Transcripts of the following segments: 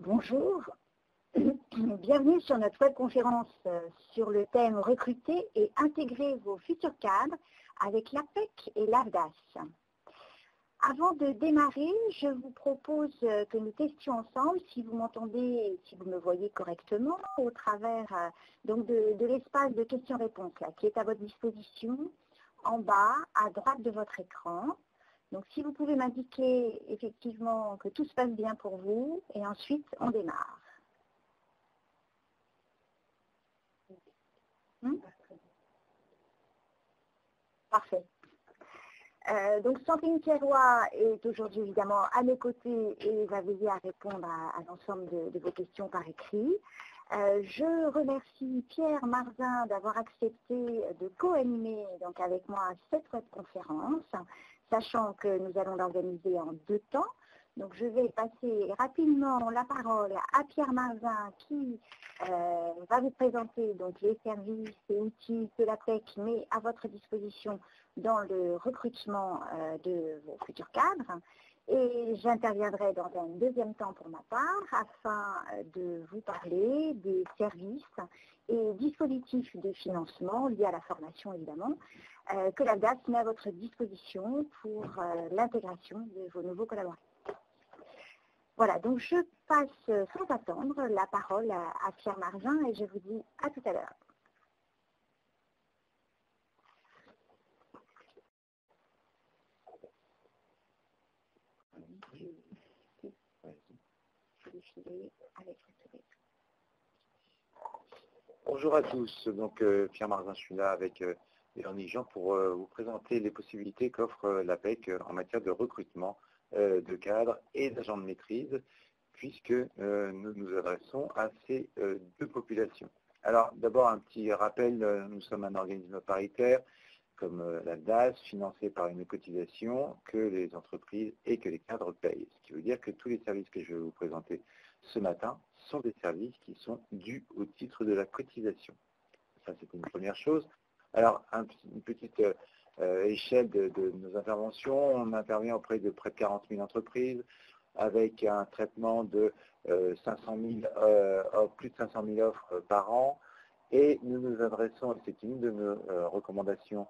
Bonjour, bienvenue sur notre webconférence sur le thème recruter et intégrer vos futurs cadres avec l'APEC et l'ARDAS. Avant de démarrer, je vous propose que nous testions ensemble si vous m'entendez, si vous me voyez correctement au travers donc de l'espace de questions-réponses qui est à votre disposition en bas à droite de votre écran. Donc si vous pouvez m'indiquer effectivement que tout se passe bien pour vous et ensuite on démarre. Parfait. Donc Sandrine Thieroy est aujourd'hui évidemment à mes côtés et va veiller à répondre à l'ensemble de vos questions par écrit. Je remercie Pierre Marzin d'avoir accepté de co-animer donc avec moi cette webconférence, sachant que nous allons l'organiser en 2 temps. Donc je vais passer rapidement la parole à Pierre Marzin qui va vous présenter donc les services et outils que l'APEC met à votre disposition dans le recrutement de vos futurs cadres. Et j'interviendrai dans un 2e temps pour ma part afin de vous parler des services et dispositifs de financement liés à la formation évidemment que l'ARDAS met à votre disposition pour l'intégration de vos nouveaux collaborateurs. Voilà, donc je passe sans attendre la parole à Pierre Marzin et je vous dis à tout à l'heure. Bonjour à tous, donc Pierre Marzin, je suis là avec Véronique Jean pour vous présenter les possibilités qu'offre l'APEC en matière de recrutement de cadres et d'agents de maîtrise, puisque nous nous adressons à ces 2 populations. Alors d'abord un petit rappel, nous sommes un organisme paritaire comme la DAS, financé par une cotisation que les entreprises et que les cadres payent. Ce qui veut dire que tous les services que je vais vous présenter ce matin sont des services qui sont dus au titre de la cotisation. Ça, c'est une première chose. Alors, une petite échelle de nos interventions. On intervient auprès de près de 40 000 entreprises avec un traitement de plus de 500 000 offres par an. Et nous nous adressons, c'est une de nos recommandations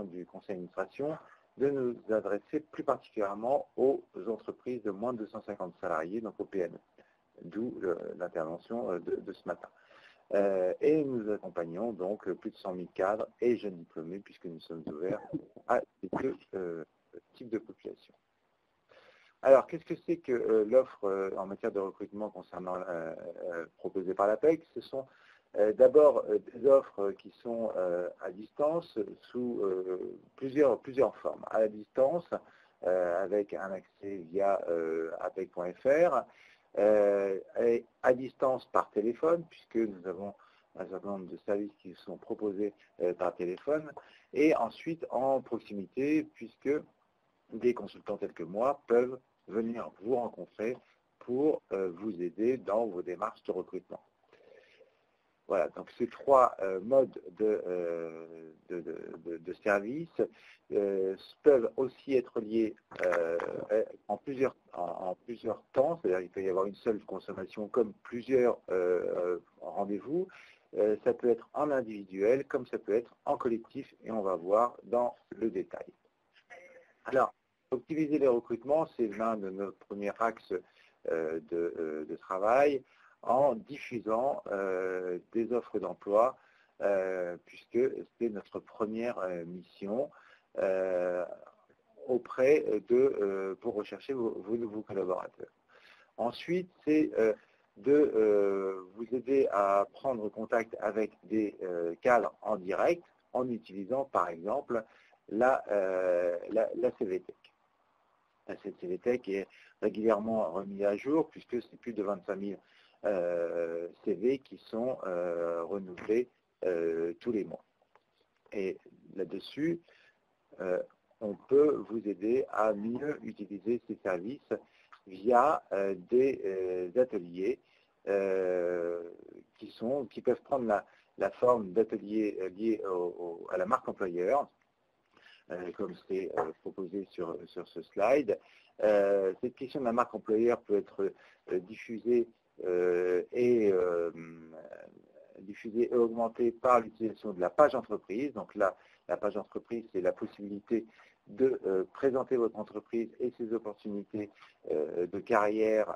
du conseil d'administration, de nous adresser plus particulièrement aux entreprises de moins de 250 salariés, donc aux PME, d'où l'intervention de ce matin. Et nous accompagnons donc plus de 100 000 cadres et jeunes diplômés, puisque nous sommes ouverts à ces 2 types de populations. Alors, qu'est-ce que c'est que l'offre en matière de recrutement concernant proposée par l'APEC? Ce sont d'abord des offres qui sont à distance sous plusieurs formes. À la distance, avec un accès via apec.fr, et à distance par téléphone, puisque nous avons un certain nombre de services qui sont proposés par téléphone, et ensuite en proximité, puisque des consultants tels que moi peuvent venir vous rencontrer pour vous aider dans vos démarches de recrutement. Voilà, donc ces 3 modes de services peuvent aussi être liés en plusieurs temps, c'est-à-dire qu'il peut y avoir une seule consommation comme plusieurs rendez-vous. Ça peut être en individuel comme ça peut être en collectif et on va voir dans le détail. Alors, optimiser les recrutements, c'est l'un de nos premiers axes de travail, en diffusant des offres d'emploi, puisque c'est notre première mission pour rechercher vos nouveaux collaborateurs. Ensuite, c'est de vous aider à prendre contact avec des cadres en direct en utilisant par exemple la CVTech. La CVTech est régulièrement remise à jour puisque c'est plus de 25 000 CV qui sont renouvelés tous les mois. Et là-dessus, on peut vous aider à mieux utiliser ces services via des ateliers qui peuvent prendre la forme d'ateliers liés à la marque employeur, comme c'est proposé sur ce slide. Cette question de la marque employeur peut être diffusée et augmentée par l'utilisation de la page entreprise. Donc là, la page entreprise, c'est la possibilité de présenter votre entreprise et ses opportunités de carrière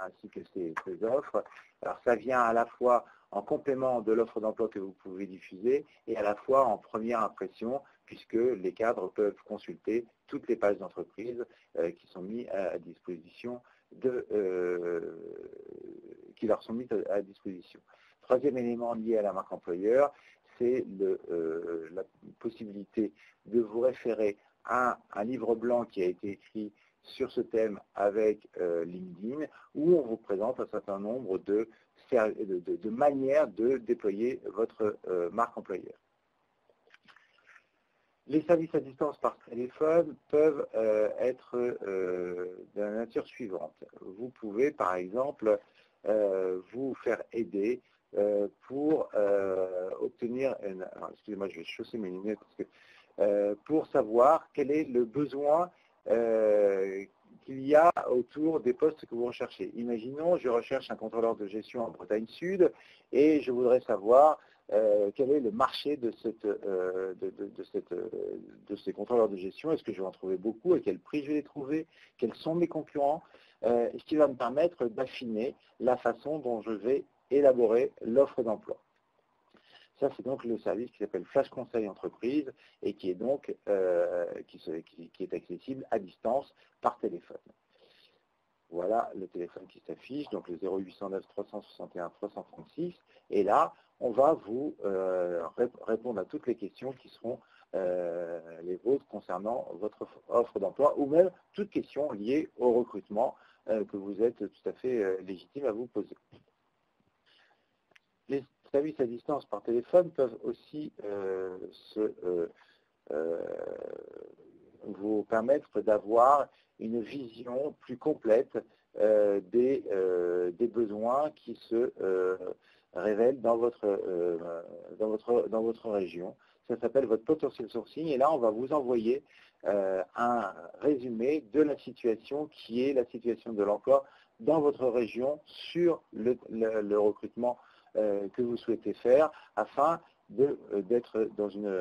ainsi que ses offres. Alors ça vient à la fois en complément de l'offre d'emploi que vous pouvez diffuser et à la fois en première impression, puisque les cadres peuvent consulter toutes les pages d'entreprise qui sont mises à disposition qui leur sont mises à disposition. Troisième élément lié à la marque employeur, c'est la possibilité de vous référer à un livre blanc qui a été écrit sur ce thème avec LinkedIn, où on vous présente un certain nombre de manières de déployer votre marque employeur. Les services à distance par téléphone peuvent être de la nature suivante. Vous pouvez, par exemple, vous faire aider pour obtenir excusez-moi, je vais chausser mes lunettes parce que pour savoir quel est le besoin qu'il y a autour des postes que vous recherchez. Imaginons, je recherche un contrôleur de gestion en Bretagne Sud et je voudrais savoir quel est le marché de ces contrôleurs de gestion. Est-ce que je vais en trouver beaucoup? À quel prix je vais les trouver? Quels sont mes concurrents? Ce qui va me permettre d'affiner la façon dont je vais élaborer l'offre d'emploi. Ça, c'est donc le service qui s'appelle Flash Conseil Entreprise et qui est donc qui est accessible à distance par téléphone. Voilà le téléphone qui s'affiche, donc le 0809 361 336. Et là, on va vous répondre à toutes les questions qui seront les vôtres concernant votre offre d'emploi ou même toutes questions liées au recrutement que vous êtes tout à fait légitime à vous poser. Les services à distance par téléphone peuvent aussi vous permettre d'avoir une vision plus complète des besoins qui se révèlent dans votre région. Ça s'appelle votre potential sourcing et là on va vous envoyer un résumé de la situation qui est la situation de l'emploi dans votre région sur le recrutement que vous souhaitez faire afin d'être dans une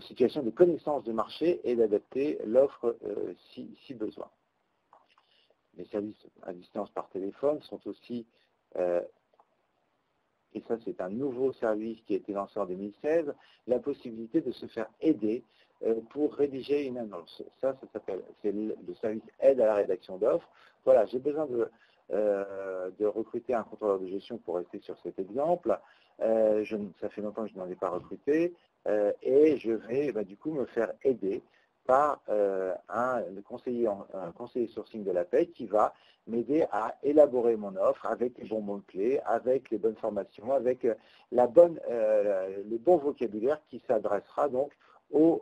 situation de connaissance de marché et d'adapter l'offre si besoin. Les services à distance par téléphone sont aussi, et ça c'est un nouveau service qui a été lancé en 2016, la possibilité de se faire aider pour rédiger une annonce. Ça s'appelle, c'est le service aide à la rédaction d'offres. Voilà, j'ai besoin de recruter un contrôleur de gestion pour rester sur cet exemple. Ça fait longtemps que je n'en ai pas recruté et je vais du coup me faire aider par un conseiller sourcing de la paie qui va m'aider à élaborer mon offre avec les bons mots-clés, avec les bonnes formations, avec le bon vocabulaire qui s'adressera donc aux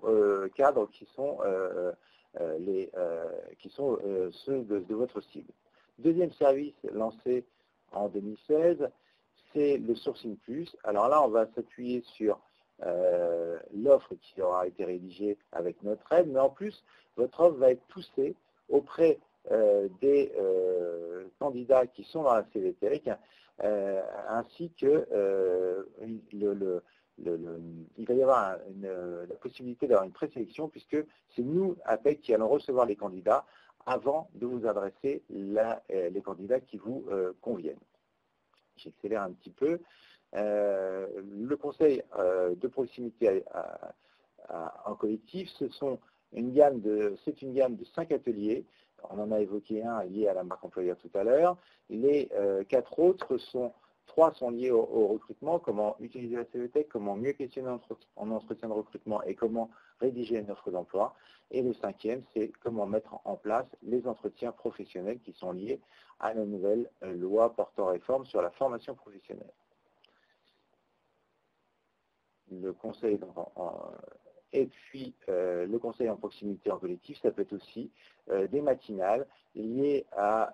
cadres qui sont ceux de votre cible. Deuxième service lancé en 2016, c'est le Sourcing Plus. Alors là, on va s'appuyer sur l'offre qui aura été rédigée avec notre aide, mais en plus, votre offre va être poussée auprès des candidats qui sont dans la CVTech, ainsi que il va y avoir la possibilité d'avoir une présélection, puisque c'est nous, APEC, qui allons recevoir les candidats avant de vous adresser les candidats qui vous conviennent. J'accélère un petit peu. Le conseil de proximité en collectif, c'est une gamme de 5 ateliers. On en a évoqué un lié à la marque employeur tout à l'heure. Les 4 autres 3 sont liés au recrutement, comment utiliser la CVTech, comment mieux questionner en entretien de recrutement et comment rédiger une offre d'emploi. Et le 5e, c'est comment mettre en place les entretiens professionnels qui sont liés à la nouvelle loi portant réforme sur la formation professionnelle. Le conseil et puis le conseil en proximité en collectif, ça peut être aussi des matinales liées à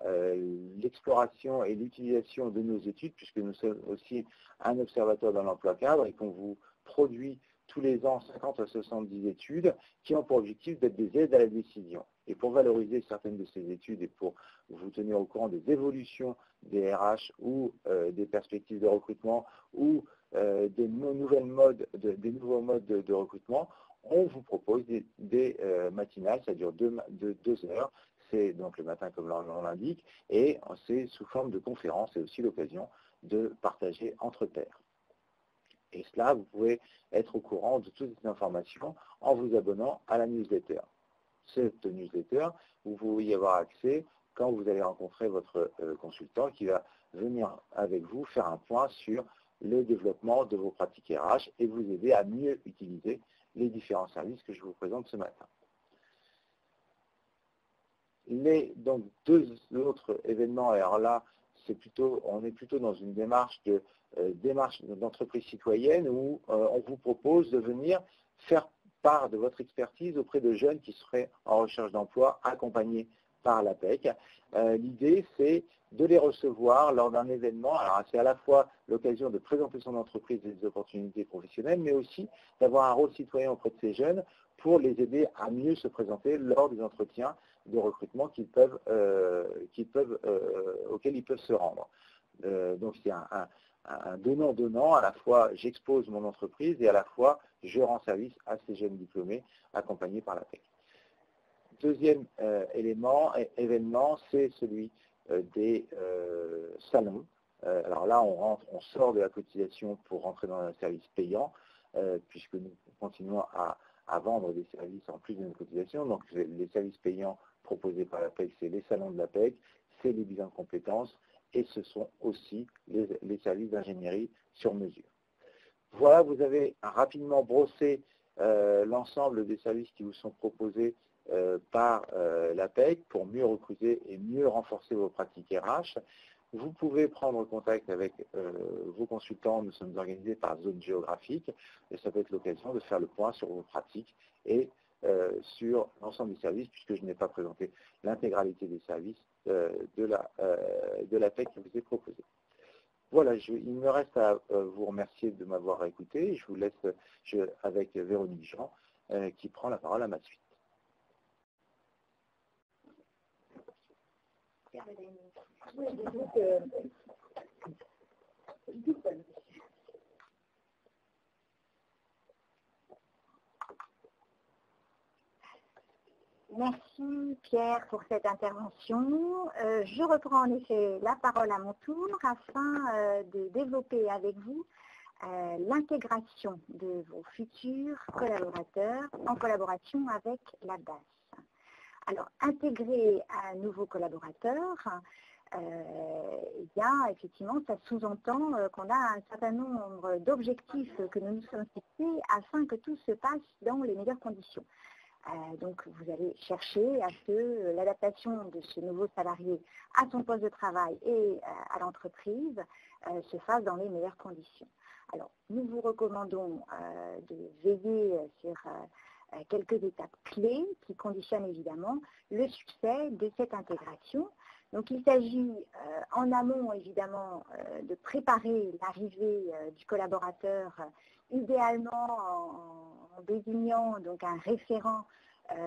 l'exploration et l'utilisation de nos études, puisque nous sommes aussi un observatoire dans l'emploi cadre et qu'on vous produit tous les ans 50 à 70 études qui ont pour objectif d'être des aides à la décision. Et pour valoriser certaines de ces études et pour vous tenir au courant des évolutions des RH ou des perspectives de recrutement ou des nouveaux modes de recrutement, on vous propose des matinales, ça dure 2 heures, c'est donc le matin comme l'on l'indique, et c'est sous forme de conférence, c'est aussi l'occasion de partager entre pairs. Et cela, vous pouvez être au courant de toutes ces informations en vous abonnant à la newsletter. Cette newsletter, vous pouvez y avoir accès quand vous allez rencontrer votre consultant qui va venir avec vous faire un point sur le développement de vos pratiques RH et vous aider à mieux utiliser les différents services que je vous présente ce matin. Donc, 2 autres événements, alors là, on est plutôt dans une démarche d'entreprise citoyenne où on vous propose de venir faire part de votre expertise auprès de jeunes qui seraient en recherche d'emploi accompagnés par l'APEC. L'idée, c'est de les recevoir lors d'un événement. Alors, c'est à la fois l'occasion de présenter son entreprise et des opportunités professionnelles, mais aussi d'avoir un rôle citoyen auprès de ces jeunes pour les aider à mieux se présenter lors des entretiens de recrutement auxquels ils peuvent se rendre. Donc, c'est un donnant-donnant, à la fois j'expose mon entreprise et à la fois je rends service à ces jeunes diplômés accompagnés par l'APEC. Deuxième événement, c'est celui des salons. Alors là, on sort de la cotisation pour rentrer dans un service payant, puisque nous continuons à vendre des services en plus de nos cotisations. Donc les services payants proposés par l'APEC, c'est les salons de l'APEC, c'est les bilans de compétences, et ce sont aussi les services d'ingénierie sur mesure. Voilà, vous avez rapidement brossé l'ensemble des services qui vous sont proposés par l'APEC pour mieux recruter et mieux renforcer vos pratiques RH. Vous pouvez prendre contact avec vos consultants, nous sommes organisés par zone géographique, et ça peut être l'occasion de faire le point sur vos pratiques et sur l'ensemble des services, puisque je n'ai pas présenté l'intégralité des services de l'APEC qui vous est proposé. Voilà, il me reste à vous remercier de m'avoir écouté. Je vous laisse avec Véronique Jean qui prend la parole à ma suite. Merci Pierre pour cette intervention. Je reprends en effet la parole à mon tour afin de développer avec vous l'intégration de vos futurs collaborateurs en collaboration avec l'ADAS. Alors, intégrer un nouveau collaborateur, effectivement, ça sous-entend qu'on a un certain nombre d'objectifs que nous nous sommes fixés afin que tout se passe dans les meilleures conditions. Donc, vous allez chercher à ce que l'adaptation de ce nouveau salarié à son poste de travail et à l'entreprise se fasse dans les meilleures conditions. Alors, nous vous recommandons de veiller sur quelques étapes clés qui conditionnent évidemment le succès de cette intégration. Donc, il s'agit en amont, évidemment, de préparer l'arrivée du collaborateur, idéalement en désignant donc un référent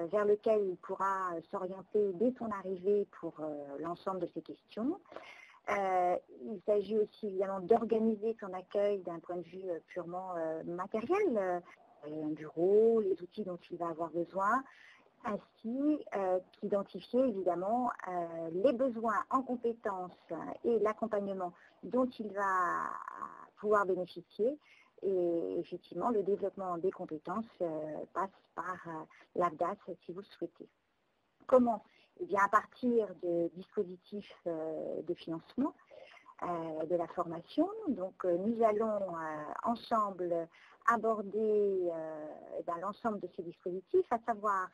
vers lequel il pourra s'orienter dès son arrivée pour l'ensemble de ces questions. Il s'agit aussi évidemment d'organiser son accueil d'un point de vue purement matériel, un bureau, les outils dont il va avoir besoin, ainsi qu'identifier évidemment les besoins en compétences et l'accompagnement dont il va pouvoir bénéficier. Et effectivement, le développement des compétences passe par l'ADAS si vous le souhaitez. Comment? Eh bien, à partir de dispositifs de financement de la formation. Donc, nous allons ensemble aborder l'ensemble de ces dispositifs, à savoir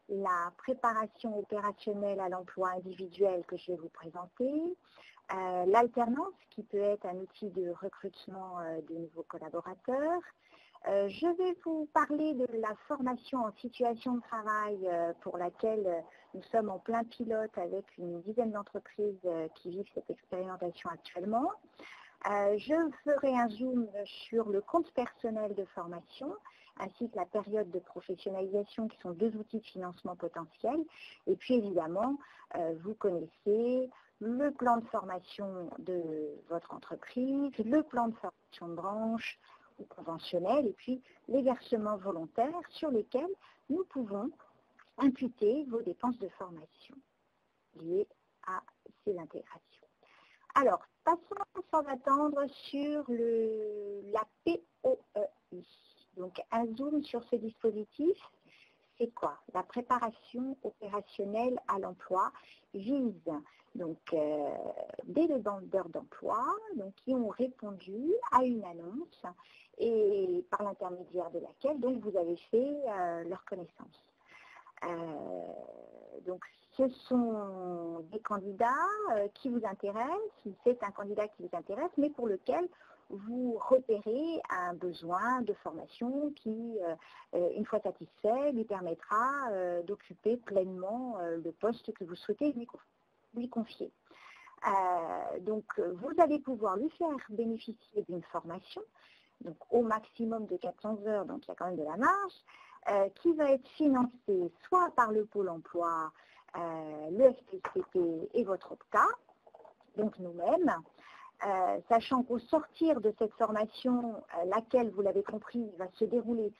la préparation opérationnelle à l'emploi individuel que je vais vous présenter, l'alternance qui peut être un outil de recrutement de nouveaux collaborateurs. Je vais vous parler de la formation en situation de travail pour laquelle nous sommes en plein pilote avec une dizaine d'entreprises qui vivent cette expérimentation actuellement. Je ferai un zoom sur le compte personnel de formation ainsi que la période de professionnalisation, qui sont deux outils de financement potentiels. Et puis évidemment, vous connaissez le plan de formation de votre entreprise, le plan de formation de branche ou conventionnel, et puis les versements volontaires sur lesquels nous pouvons imputer vos dépenses de formation liées à ces intégrations. Alors, passons sans attendre sur la POEI. Donc, un zoom sur ce dispositif, c'est quoi? La préparation opérationnelle à l'emploi vise donc des demandeurs d'emploi qui ont répondu à une annonce et par l'intermédiaire de laquelle donc vous avez fait leur connaissance. Donc ce sont des candidats qui vous intéressent, c'est un candidat qui vous intéresse, mais pour lequel vous repérez un besoin de formation qui, une fois satisfait, lui permettra d'occuper pleinement le poste que vous souhaitez lui confier. Donc vous allez pouvoir lui faire bénéficier d'une formation, donc au maximum de 400 heures, donc il y a quand même de la marge, qui va être financée soit par le Pôle emploi, le FPCP et votre OPTA, donc nous-mêmes, sachant qu'au sortir de cette formation, laquelle, vous l'avez compris, va se dérouler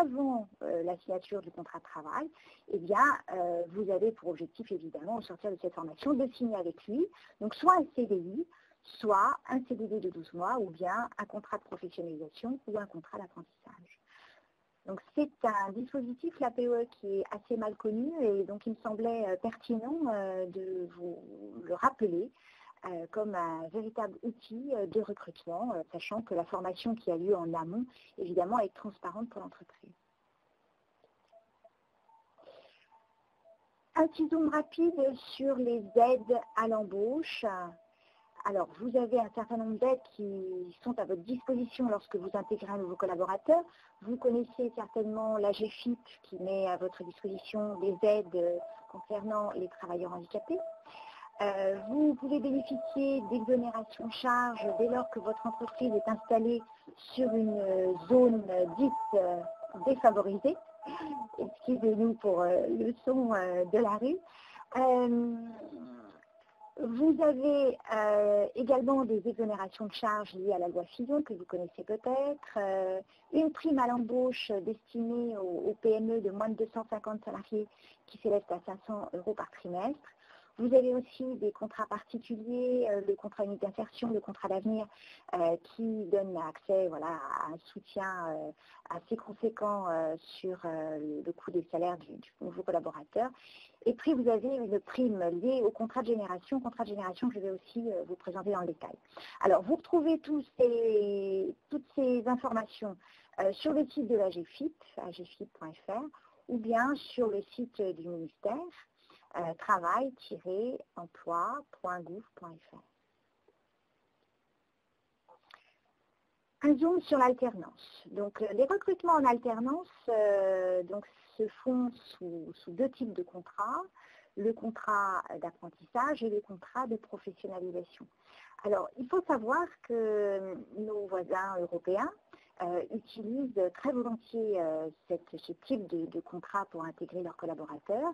avant la signature du contrat de travail, eh bien, vous avez pour objectif, évidemment, au sortir de cette formation, de signer avec lui, donc soit un CDI, soit un CDD de 12 mois, ou bien un contrat de professionnalisation ou un contrat d'apprentissage. Donc c'est un dispositif, la POE, qui est assez mal connu, et donc il me semblait pertinent de vous le rappeler comme un véritable outil de recrutement, sachant que la formation qui a lieu en amont, évidemment, est transparente pour l'entreprise. Un petit zoom rapide sur les aides à l'embauche. Alors, vous avez un certain nombre d'aides qui sont à votre disposition lorsque vous intégrez un nouveau collaborateur. Vous connaissez certainement la GFIP qui met à votre disposition des aides concernant les travailleurs handicapés. Vous pouvez bénéficier d'exonération de charges dès lors que votre entreprise est installée sur une zone dite défavorisée. Excusez-nous pour le son de la rue. Vous avez également des exonérations de charges liées à la loi Fillon, que vous connaissez peut-être, une prime à l'embauche destinée aux PME de moins de 250 salariés qui s'élève à 500 € par trimestre. Vous avez aussi des contrats particuliers, le contrat unique d'insertion, le contrat d'avenir, qui donne accès à un soutien assez conséquent sur le coût des salaires du nouveau collaborateur. Et puis vous avez une prime liée au contrat de génération que je vais aussi vous présenter dans le détail. Alors vous retrouvez toutes ces informations sur le site de la GFIP, agfip.fr, ou bien sur le site du ministère, travail-emploi.gouv.fr. Un zoom sur l'alternance. Donc les recrutements en alternance se font sous deux types de contrats, le contrat d'apprentissage et le contrat de professionnalisation. Alors il faut savoir que nos voisins européens utilisent très volontiers ce type de contrat pour intégrer leurs collaborateurs,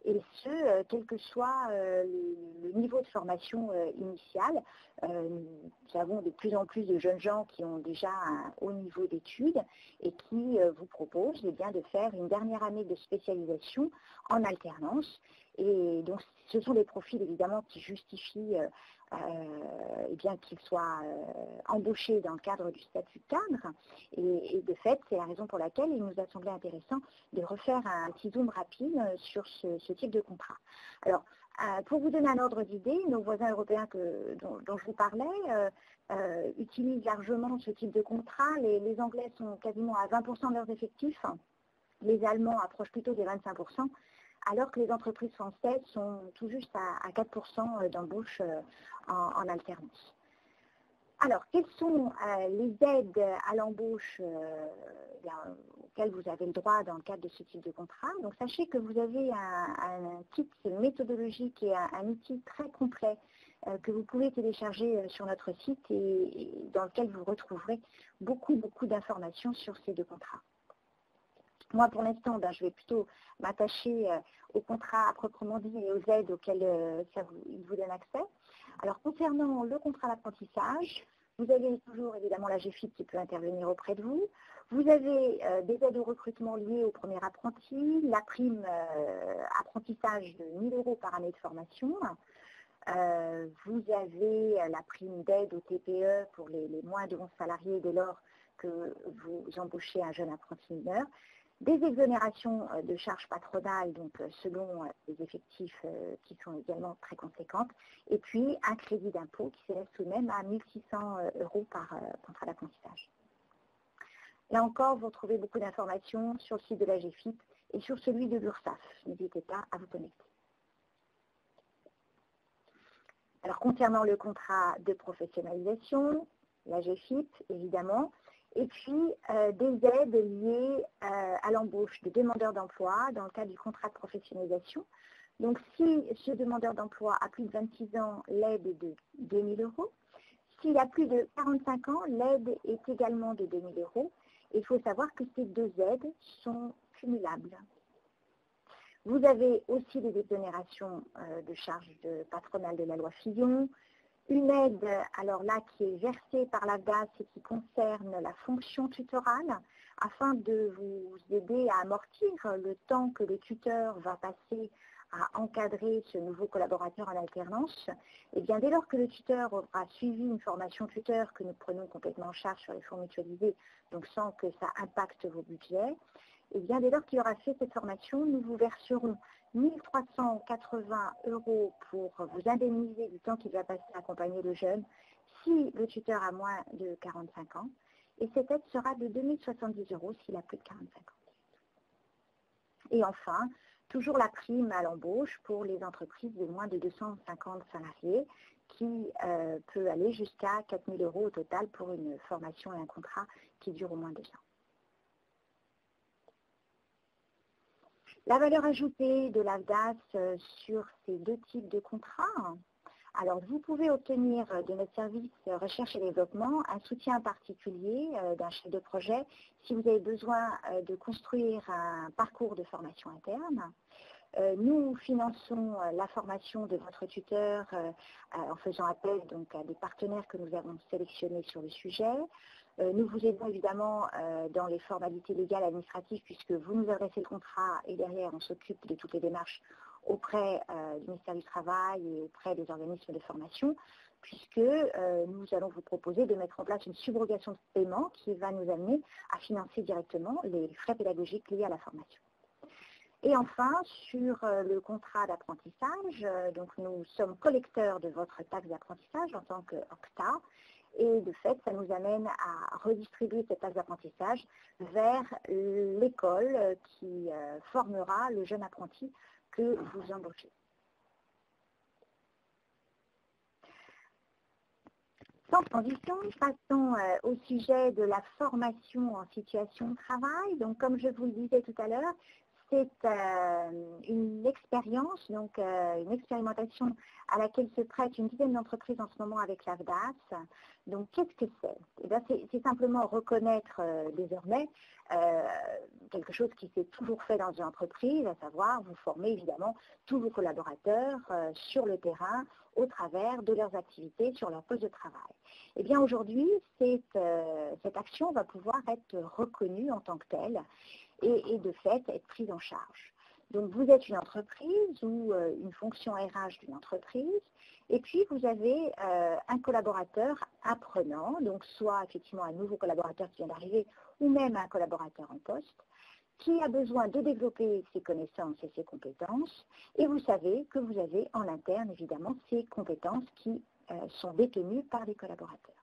et ce, quel que soit le niveau de formation initial. Nous avons de plus en plus de jeunes gens qui ont déjà un haut niveau d'études et qui vous proposent de faire une dernière année de spécialisation en alternance. Et donc ce sont des profils évidemment qui justifient qu'ils soient embauchés dans le cadre du statut de cadre. Et de fait, c'est la raison pour laquelle il nous a semblé intéressant de refaire un petit zoom rapide sur ce type de contrat. Alors, pour vous donner un ordre d'idée, nos voisins européens dont je vous parlais utilisent largement ce type de contrat. Les Anglais sont quasiment à 20% de leurs effectifs. Les Allemands approchent plutôt des 25%. Alors que les entreprises françaises sont tout juste à 4% d'embauche en alternance. Alors, quelles sont les aides à l'embauche auxquelles vous avez le droit dans le cadre de ce type de contrat? Donc, sachez que vous avez un kit méthodologique et un outil très complet que vous pouvez télécharger sur notre site et dans lequel vous retrouverez beaucoup d'informations sur ces deux contrats. Moi, pour l'instant, je vais plutôt m'attacher au contrat à proprement dit et aux aides auxquelles il vous donne accès. Alors, concernant le contrat d'apprentissage, vous avez toujours évidemment la GFIP qui peut intervenir auprès de vous. Vous avez des aides au recrutement liées au premier apprenti, la prime apprentissage de 1 000 € par année de formation. Vous avez la prime d'aide au TPE pour les moins de 11 salariés dès lors que vous embauchez un jeune apprenti mineur. Des exonérations de charges patronales, donc selon les effectifs qui sont également très conséquentes, et puis un crédit d'impôt qui s'élève tout de même à 1 600 € par contrat d'apprentissage. Là encore, vous retrouvez beaucoup d'informations sur le site de la GFIP et sur celui de l'URSSAF. N'hésitez pas à vous connecter. Alors, concernant le contrat de professionnalisation, la GFIP, évidemment, et puis des aides liées à l'embauche de demandeurs d'emploi dans le cadre du contrat de professionnalisation. Donc, si ce demandeur d'emploi a plus de 26 ans, l'aide est de 2 000 €. S'il a plus de 45 ans, l'aide est également de 2 000 €. Il faut savoir que ces deux aides sont cumulables. Vous avez aussi des exonérations de charges patronales de la loi Fillon, une aide, alors là, qui est versée par l'AFDAS et qui concerne la fonction tutorale, afin de vous aider à amortir le temps que le tuteur va passer à encadrer ce nouveau collaborateur en alternance. Et bien, dès lors que le tuteur aura suivi une formation tuteur que nous prenons complètement en charge sur les fonds mutualisés, donc sans que ça impacte vos budgets, et bien, dès lors qu'il aura fait cette formation, nous vous verserons 1 380 € pour vous indemniser du temps qu'il va passer à accompagner le jeune, si le tuteur a moins de 45 ans. Et cette aide sera de 2 070 € s'il a plus de 45 ans. Et enfin, toujours la prime à l'embauche pour les entreprises de moins de 250 salariés, qui peut aller jusqu'à 4 000 € au total pour une formation et un contrat qui dure au moins 2 ans. La valeur ajoutée de l'AFDAS sur ces deux types de contrats. Alors, vous pouvez obtenir de notre service recherche et développement un soutien particulier d'un chef de projet si vous avez besoin de construire un parcours de formation interne. Nous finançons la formation de votre tuteur en faisant appel donc, à des partenaires que nous avons sélectionnés sur le sujet. Nous vous aidons évidemment dans les formalités légales et administratives puisque vous nous adressez le contrat et derrière on s'occupe de toutes les démarches auprès du ministère du Travail et auprès des organismes de formation puisque nous allons vous proposer de mettre en place une subrogation de paiement qui va nous amener à financer directement les frais pédagogiques liés à la formation. Et enfin, sur le contrat d'apprentissage, donc nous sommes collecteurs de votre taxe d'apprentissage en tant qu'OCTA. Et de fait, ça nous amène à redistribuer cette taxe d'apprentissage vers l'école qui formera le jeune apprenti que vous embauchez. Sans transition, passons au sujet de la formation en situation de travail. Donc, comme je vous le disais tout à l'heure, c'est une expérience, donc une expérimentation à laquelle se prête une dizaine d'entreprises en ce moment avec l'AFDAS. Donc, qu'est-ce que c'est? Eh bien, c'est simplement reconnaître désormais quelque chose qui s'est toujours fait dans une entreprise, à savoir vous former évidemment tous vos collaborateurs sur le terrain au travers de leurs activités sur leur poste de travail. Eh bien, aujourd'hui, cette action va pouvoir être reconnue en tant que telle et de fait être prise en charge. Donc vous êtes une entreprise ou une fonction RH d'une entreprise et puis vous avez un collaborateur apprenant, donc soit effectivement un nouveau collaborateur qui vient d'arriver ou même un collaborateur en poste qui a besoin de développer ses connaissances et ses compétences et vous savez que vous avez en interne évidemment ces compétences qui sont détenues par les collaborateurs.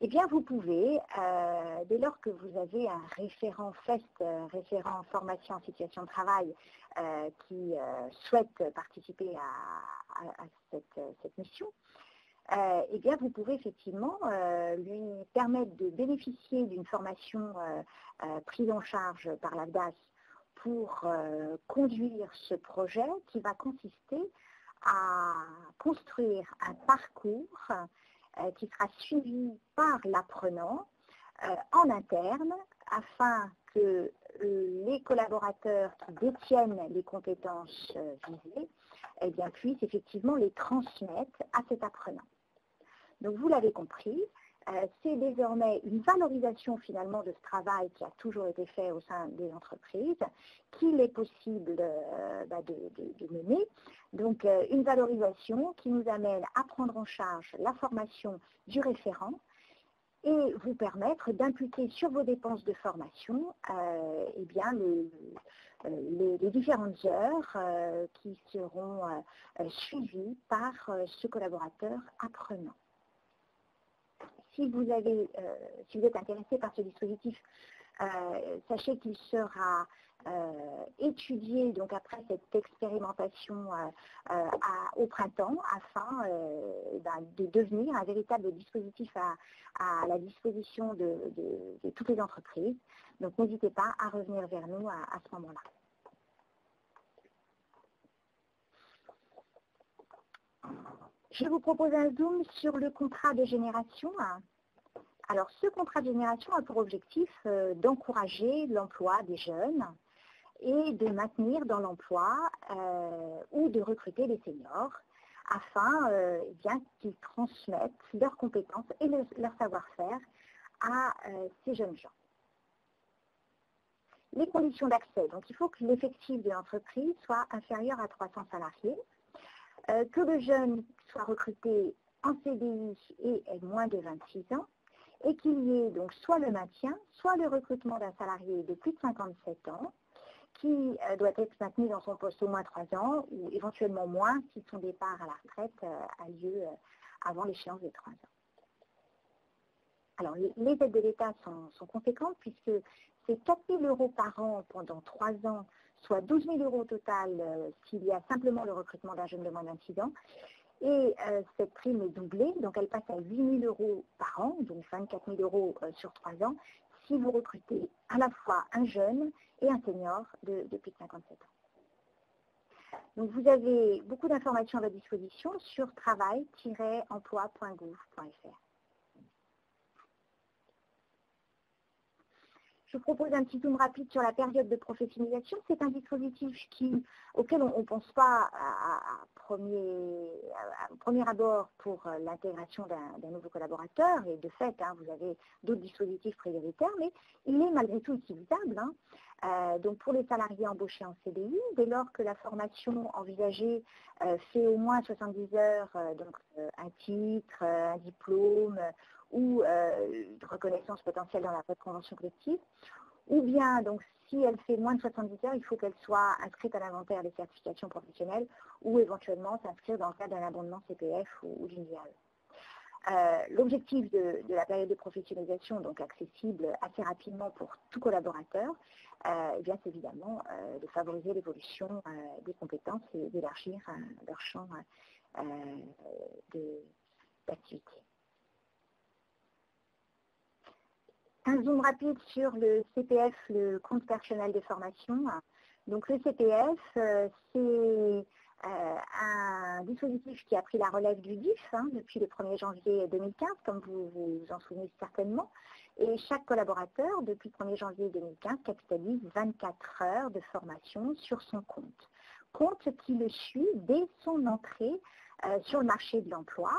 Eh bien, vous pouvez, dès lors que vous avez un référent FEST, référent formation en situation de travail, qui souhaite participer à cette mission, eh bien, vous pouvez effectivement lui permettre de bénéficier d'une formation prise en charge par l'AFDAS pour conduire ce projet qui va consister à construire un parcours qui sera suivi par l'apprenant en interne afin que les collaborateurs qui détiennent les compétences visées eh bien, puissent effectivement les transmettre à cet apprenant. Donc vous l'avez compris, c'est désormais une valorisation finalement de ce travail qui a toujours été fait au sein des entreprises, qu'il est possible de mener. Donc une valorisation qui nous amène à prendre en charge la formation du référent et vous permettre d'imputer sur vos dépenses de formation eh bien, les différentes heures qui seront suivies par ce collaborateur apprenant. Si vous êtes intéressé par ce dispositif, sachez qu'il sera étudié donc après cette expérimentation au printemps afin de devenir un véritable dispositif à la disposition de toutes les entreprises. Donc n'hésitez pas à revenir vers nous à ce moment-là. Je vous propose un zoom sur le contrat de génération. Alors, ce contrat de génération a pour objectif d'encourager l'emploi des jeunes et de maintenir dans l'emploi ou de recruter des seniors afin bien qu'ils transmettent leurs compétences et leur savoir-faire à ces jeunes gens. Les conditions d'accès. Donc, il faut que l'effectif de l'entreprise soit inférieur à 300 salariés. Que le jeune soit recruté en CDI et ait moins de 26 ans, et qu'il y ait donc soit le maintien, soit le recrutement d'un salarié de plus de 57 ans, qui doit être maintenu dans son poste au moins 3 ans, ou éventuellement moins si son départ à la retraite a lieu avant l'échéance des 3 ans. Alors, les aides de l'État sont conséquentes, puisque c'est 4 000 € par an pendant 3 ans, soit 12 000 € au total s'il y a simplement le recrutement d'un jeune de moins de 26 ans. Et cette prime est doublée, donc elle passe à 8 000 € par an, donc 24 000 € sur 3 ans, si vous recrutez à la fois un jeune et un senior de plus de 57 ans. Donc vous avez beaucoup d'informations à votre disposition sur travail-emploi.gouv.fr. Je vous propose un petit zoom rapide sur la période de professionnalisation. C'est un dispositif auquel on ne pense pas à premier abord pour l'intégration d'un nouveau collaborateur. Et de fait, vous avez d'autres dispositifs prioritaires, mais il est malgré tout utilisable. Donc pour les salariés embauchés en CDI, dès lors que la formation envisagée fait au moins 70 heures, donc un titre, un diplôme, ou de reconnaissance potentielle dans la convention collective, ou bien, donc, si elle fait moins de 70 heures, il faut qu'elle soit inscrite à l'inventaire des certifications professionnelles ou éventuellement s'inscrire dans le cadre d'un abondement CPF ou d'une IAE. L'objectif de la période de professionnalisation, donc accessible assez rapidement pour tout collaborateur, eh bien, c'est évidemment de favoriser l'évolution des compétences et d'élargir leur champ d'activité. Un zoom rapide sur le CPF, le compte personnel de formation. Donc le CPF, c'est un dispositif qui a pris la relève du DIF depuis le 1er janvier 2015, comme vous vous en souvenez certainement. Et chaque collaborateur, depuis le 1er janvier 2015, capitalise 24 heures de formation sur son compte. Compte qui le suit dès son entrée sur le marché de l'emploi,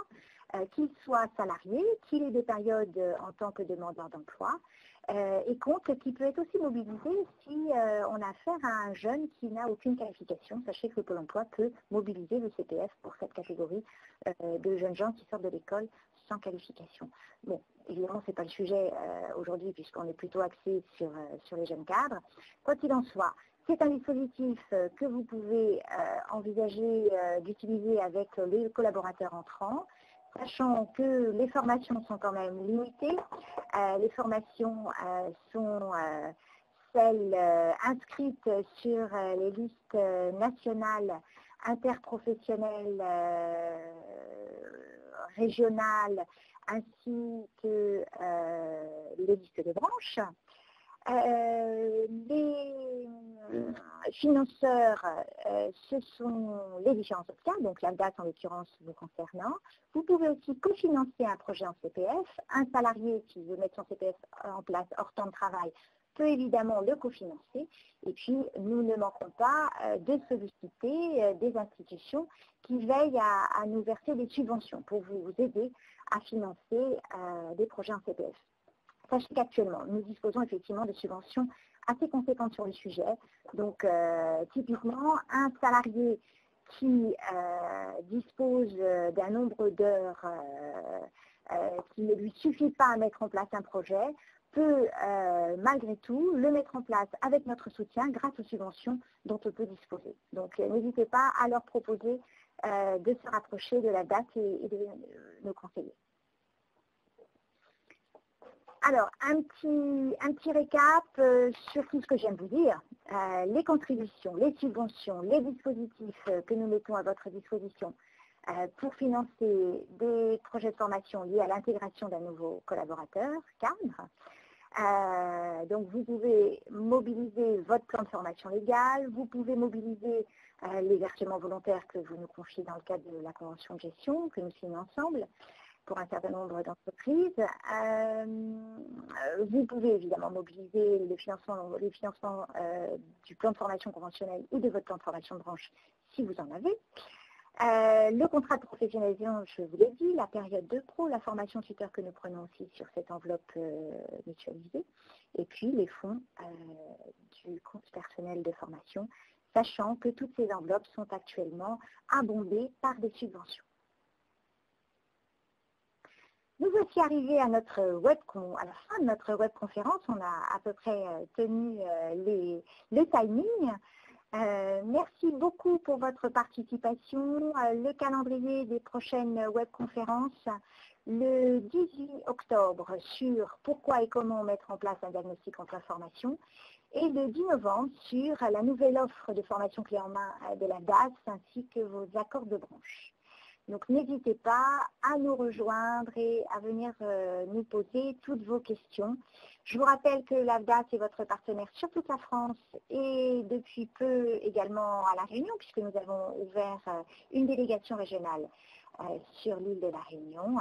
qu'il soit salarié, qu'il ait des périodes en tant que demandeur d'emploi, et compte qui peut être aussi mobilisé si on a affaire à un jeune qui n'a aucune qualification. Sachez que le Pôle emploi peut mobiliser le CPF pour cette catégorie de jeunes gens qui sortent de l'école sans qualification. Bon, évidemment, ce n'est pas le sujet aujourd'hui puisqu'on est plutôt axé sur les jeunes cadres. Quoi qu'il en soit, c'est un dispositif que vous pouvez envisager d'utiliser avec les collaborateurs entrants, sachant que les formations sont quand même limitées. Les formations sont celles inscrites sur les listes nationales, interprofessionnelles, régionales, ainsi que les listes de branches. Les financeurs, ce sont les différents OPCA, donc l'AFDAS en l'occurrence vous concernant. Vous pouvez aussi cofinancer un projet en CPF. Un salarié qui veut mettre son CPF en place hors temps de travail peut évidemment le cofinancer. Et puis, nous ne manquons pas de solliciter des institutions qui veillent à nous verser des subventions pour vous aider à financer des projets en CPF. Sachez qu'actuellement, nous disposons effectivement de subventions assez conséquentes sur le sujet. Donc, typiquement, un salarié qui dispose d'un nombre d'heures qui ne lui suffit pas à mettre en place un projet peut, malgré tout, le mettre en place avec notre soutien grâce aux subventions dont on peut disposer. Donc, n'hésitez pas à leur proposer de se rapprocher de la date et de nos conseillers. Alors, un petit récap sur tout ce que je viens de vous dire. Les contributions, les subventions, les dispositifs que nous mettons à votre disposition pour financer des projets de formation liés à l'intégration d'un nouveau collaborateur, cadre. Donc, vous pouvez mobiliser votre plan de formation légale, vous pouvez mobiliser les versements volontaires que vous nous confiez dans le cadre de la convention de gestion que nous signons ensemble pour un certain nombre d'entreprises. Vous pouvez évidemment mobiliser les financements du plan de formation conventionnel ou de votre plan de formation de branche si vous en avez. Le contrat de professionnalisation, je vous l'ai dit, la période de pro, la formation tuteur que nous prenons aussi sur cette enveloppe mutualisée, et puis les fonds du compte personnel de formation, sachant que toutes ces enveloppes sont actuellement abondées par des subventions. Nous voici arrivés à la fin de notre webconférence. On a à peu près tenu le timing. Merci beaucoup pour votre participation. Le calendrier des prochaines webconférences, le 18 octobre sur pourquoi et comment mettre en place un diagnostic en formation, et le 10 novembre sur la nouvelle offre de formation clé en main de la DAS ainsi que vos accords de branche. Donc n'hésitez pas à nous rejoindre et à venir nous poser toutes vos questions. Je vous rappelle que l'AFDAS est votre partenaire sur toute la France et depuis peu également à La Réunion, puisque nous avons ouvert une délégation régionale sur l'île de La Réunion.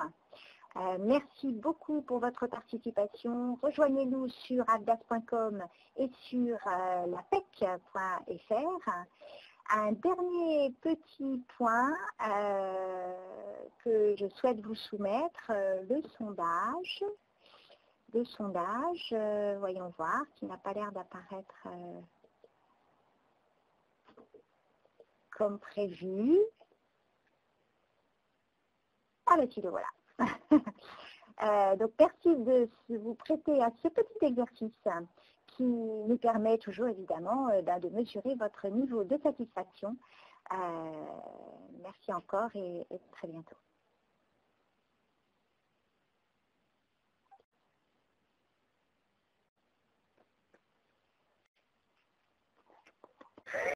Merci beaucoup pour votre participation. Rejoignez-nous sur afdas.com et sur lapec.fr. Un dernier petit point que je souhaite vous soumettre, le sondage. Voyons voir, qui n'a pas l'air d'apparaître comme prévu. Ah ben si, le voilà. Donc merci de vous prêter à ce petit exercice qui nous permet toujours évidemment de mesurer votre niveau de satisfaction. Merci encore et très bientôt.